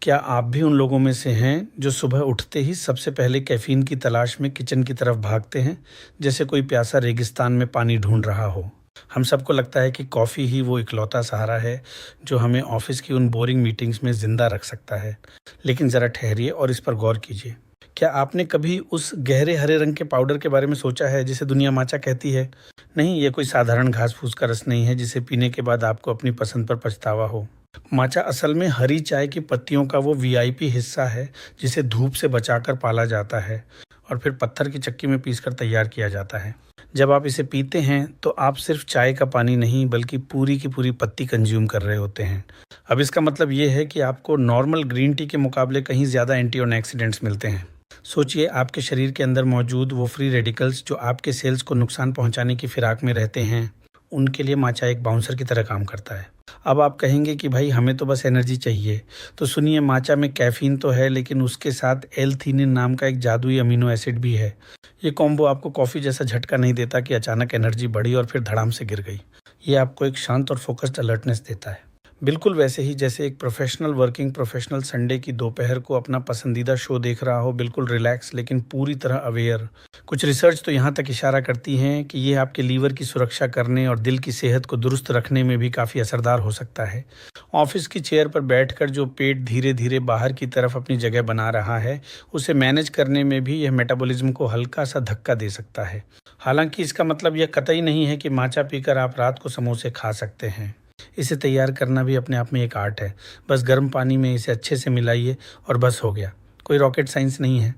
क्या आप भी उन लोगों में से हैं जो सुबह उठते ही सबसे पहले कैफ़ीन की तलाश में किचन की तरफ भागते हैं, जैसे कोई प्यासा रेगिस्तान में पानी ढूँढ रहा हो? हम सबको लगता है कि कॉफ़ी ही वो इकलौता सहारा है, जो हमें ऑफ़िस की उन बोरिंग मीटिंग्स में ज़िंदा रख सकता है। लेकिन ज़रा ठहरिए और इस पर गौर कीजिए। क्या आपने कभी उस गहरे हरे रंग के पाउडर के बारे में सोचा है, जिसे दुनिया माचा कहती है? नहीं, ये कोई साधारण घास-फूस का रस नहीं है, जिसे पीने के बाद आपको अपनी पसंद पर पछतावा हो। माचा असल में हरी चाय की पत्तियों का वो वीआईपी हिस्सा है जिसे धूप से बचाकर पाला जाता है और फिर पत्थर की चक्की में पीसकर तैयार किया जाता है। जब आप इसे पीते हैं तो आप सिर्फ चाय का पानी नहीं बल्कि पूरी की पूरी पत्ती कंज्यूम कर रहे होते हैं। अब इसका मतलब ये है कि आपको नॉर्मल ग्रीन टी के मुकाबले कहीं ज़्यादा एंटीऑक्सीडेंट्स मिलते हैं। सोचिए, आपके शरीर के अंदर मौजूद वो फ्री रेडिकल्स जो आपके सेल्स को नुकसान पहुंचाने की फिराक में रहते हैं, उनके लिए माचा एक बाउंसर की तरह काम करता है। अब आप कहेंगे कि भाई हमें तो बस एनर्जी चाहिए। तो सुनिए, माचा में कैफ़ीन तो है लेकिन उसके साथ एल-थीनिन नाम का एक जादुई अमीनो एसिड भी है। ये कॉम्बो आपको कॉफ़ी जैसा झटका नहीं देता कि अचानक एनर्जी बढ़ी और फिर धड़ाम से गिर गई। ये आपको एक शांत और फोकस्ड अलर्टनेस देता है। बिल्कुल वैसे ही जैसे एक वर्किंग प्रोफेशनल संडे की दोपहर को अपना पसंदीदा शो देख रहा हो, बिल्कुल रिलैक्स लेकिन पूरी तरह अवेयर। कुछ रिसर्च तो यहाँ तक इशारा करती हैं कि ये आपके लीवर की सुरक्षा करने और दिल की सेहत को दुरुस्त रखने में भी काफ़ी असरदार हो सकता है। ऑफिस की चेयर पर बैठकर जो पेट धीरे धीरे बाहर की तरफ अपनी जगह बना रहा है, उसे मैनेज करने में भी यह मेटाबॉलिज्म को हल्का सा धक्का दे सकता है। हालांकि इसका मतलब यह कतई नहीं है कि माचा पीकर आप रात को समोसे खा सकते हैं। इसे तैयार करना भी अपने आप में एक आर्ट है। बस गर्म पानी में इसे अच्छे से मिलाइए और बस हो गया। कोई रॉकेट साइंस नहीं है।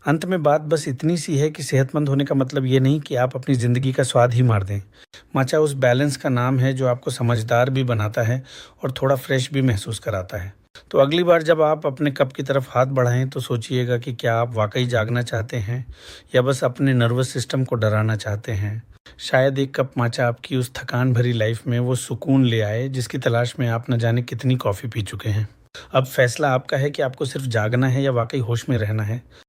अंत में बात बस इतनी सी है कि सेहतमंद होने का मतलब ये नहीं कि आप अपनी ज़िंदगी का स्वाद ही मार दें। माचा उस बैलेंस का नाम है जो आपको समझदार भी बनाता है और थोड़ा फ्रेश भी महसूस कराता है। तो अगली बार जब आप अपने कप की तरफ हाथ बढ़ाएं तो सोचिएगा कि क्या आप वाकई जागना चाहते हैं या बस अपने नर्वस सिस्टम को डराना चाहते हैं। शायद एक कप माचा आपकी उस थकान भरी लाइफ में वो सुकून ले आए जिसकी तलाश में आप न जाने कितनी कॉफ़ी पी चुके हैं। अब फैसला आपका है कि आपको सिर्फ जागना है या वाकई होश में रहना है।